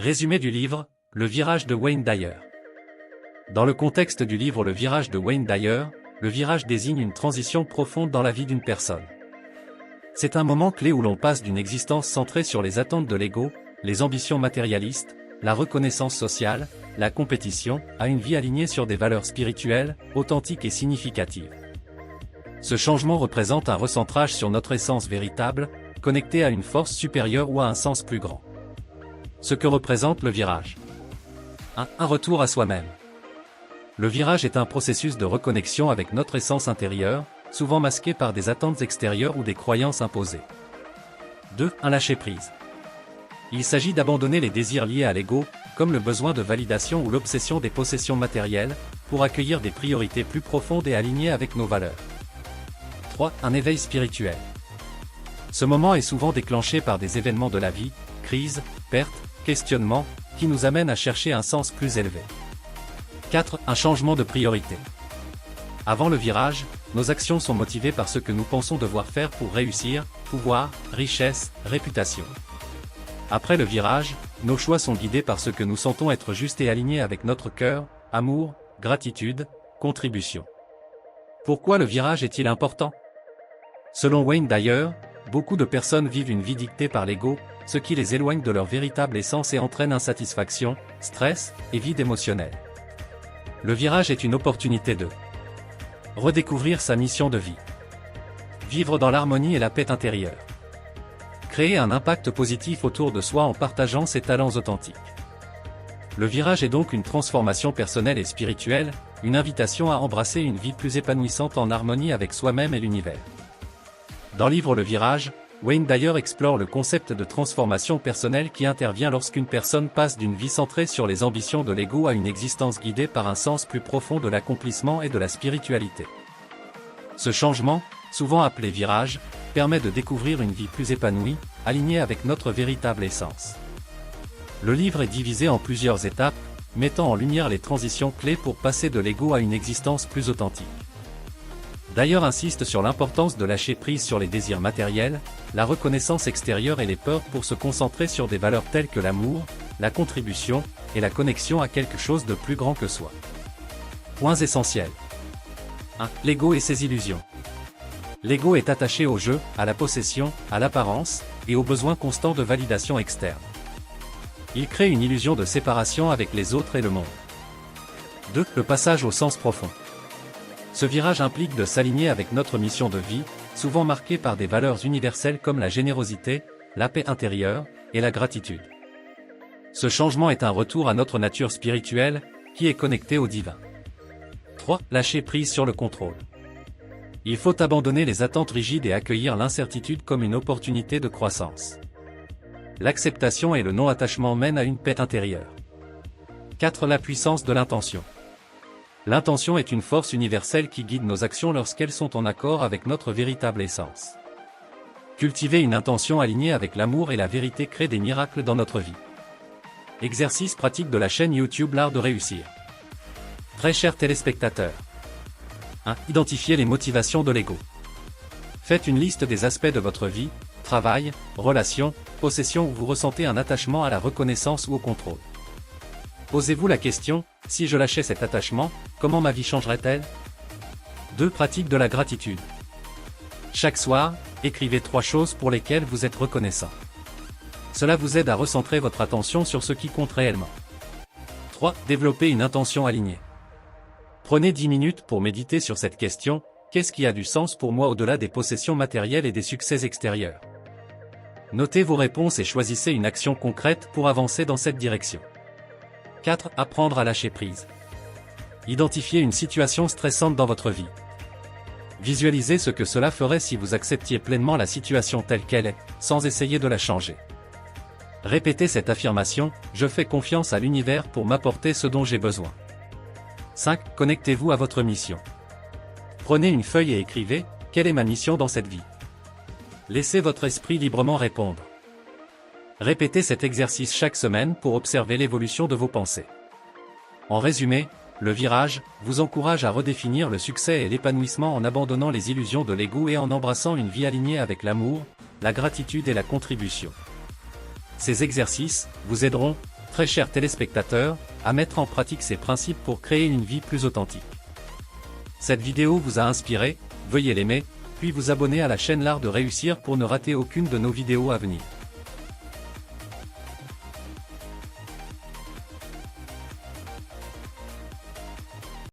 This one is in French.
Résumé du livre, Le virage de Wayne Dyer. Dans le contexte du livre Le virage de Wayne Dyer, le virage désigne une transition profonde dans la vie d'une personne. C'est un moment clé où l'on passe d'une existence centrée sur les attentes de l'ego, les ambitions matérialistes, la reconnaissance sociale, la compétition, à une vie alignée sur des valeurs spirituelles, authentiques et significatives. Ce changement représente un recentrage sur notre essence véritable, connectée à une force supérieure ou à un sens plus grand. Ce que représente le virage. Un retour à soi-même. Le virage est un processus de reconnexion avec notre essence intérieure, souvent masqué par des attentes extérieures ou des croyances imposées. 2. Un lâcher-prise. Il s'agit d'abandonner les désirs liés à l'ego, comme le besoin de validation ou l'obsession des possessions matérielles, pour accueillir des priorités plus profondes et alignées avec nos valeurs. 3. Un éveil spirituel. Ce moment est souvent déclenché par des événements de la vie, crises, pertes, questionnements, qui nous amènent à chercher un sens plus élevé. 4. Un changement de priorité. Avant le virage, nos actions sont motivées par ce que nous pensons devoir faire pour réussir, pouvoir, richesse, réputation. Après le virage, nos choix sont guidés par ce que nous sentons être juste et alignés avec notre cœur, amour, gratitude, contribution. Pourquoi le virage est-il important? Selon Wayne Dyer, beaucoup de personnes vivent une vie dictée par l'ego, ce qui les éloigne de leur véritable essence et entraîne insatisfaction, stress et vide émotionnel. Le virage est une opportunité de redécouvrir sa mission de vie. Vivre dans l'harmonie et la paix intérieure. Créer un impact positif autour de soi en partageant ses talents authentiques. Le virage est donc une transformation personnelle et spirituelle, une invitation à embrasser une vie plus épanouissante en harmonie avec soi-même et l'univers. Dans le livre Le virage, Wayne Dyer explore le concept de transformation personnelle qui intervient lorsqu'une personne passe d'une vie centrée sur les ambitions de l'ego à une existence guidée par un sens plus profond de l'accomplissement et de la spiritualité. Ce changement, souvent appelé virage, permet de découvrir une vie plus épanouie, alignée avec notre véritable essence. Le livre est divisé en plusieurs étapes, mettant en lumière les transitions clés pour passer de l'ego à une existence plus authentique. Dyer insiste sur l'importance de lâcher prise sur les désirs matériels, la reconnaissance extérieure et les peurs pour se concentrer sur des valeurs telles que l'amour, la contribution et la connexion à quelque chose de plus grand que soi. Points essentiels. 1. L'ego et ses illusions. L'ego est attaché au jeu, à la possession, à l'apparence, et au besoin constant de validation externe. Il crée une illusion de séparation avec les autres et le monde. 2. Le passage au sens profond. Ce virage implique de s'aligner avec notre mission de vie, souvent marquée par des valeurs universelles comme la générosité, la paix intérieure et la gratitude. Ce changement est un retour à notre nature spirituelle, qui est connectée au divin. 3. Lâcher prise sur le contrôle. Il faut abandonner les attentes rigides et accueillir l'incertitude comme une opportunité de croissance. L'acceptation et le non-attachement mènent à une paix intérieure. 4. La puissance de l'intention. L'intention est une force universelle qui guide nos actions lorsqu'elles sont en accord avec notre véritable essence. Cultiver une intention alignée avec l'amour et la vérité crée des miracles dans notre vie. Exercice pratique de la chaîne YouTube L'Art de réussir. Très chers téléspectateurs. 1. Identifiez les motivations de l'ego. Faites une liste des aspects de votre vie, travail, relations, possessions où vous ressentez un attachement à la reconnaissance ou au contrôle. Posez-vous la question, si je lâchais cet attachement, comment ma vie changerait-elle? 2. Pratique de la gratitude. Chaque soir, écrivez 3 choses pour lesquelles vous êtes reconnaissant. Cela vous aide à recentrer votre attention sur ce qui compte réellement. 3. Développer une intention alignée. Prenez 10 minutes pour méditer sur cette question, qu'est-ce qui a du sens pour moi au-delà des possessions matérielles et des succès extérieurs? Notez vos réponses et choisissez une action concrète pour avancer dans cette direction. 4. Apprendre à lâcher prise. Identifiez une situation stressante dans votre vie. Visualisez ce que cela ferait si vous acceptiez pleinement la situation telle qu'elle est, sans essayer de la changer. Répétez cette affirmation, je fais confiance à l'univers pour m'apporter ce dont j'ai besoin. 5. Connectez-vous à votre mission. Prenez une feuille et écrivez, quelle est ma mission dans cette vie? Laissez votre esprit librement répondre. Répétez cet exercice chaque semaine pour observer l'évolution de vos pensées. En résumé, le virage vous encourage à redéfinir le succès et l'épanouissement en abandonnant les illusions de l'ego et en embrassant une vie alignée avec l'amour, la gratitude et la contribution. Ces exercices vous aideront très chers téléspectateurs, à mettre en pratique ces principes pour créer une vie plus authentique. Cette vidéo vous a inspiré, veuillez l'aimer, puis vous abonner à la chaîne L'Art de Réussir pour ne rater aucune de nos vidéos à venir.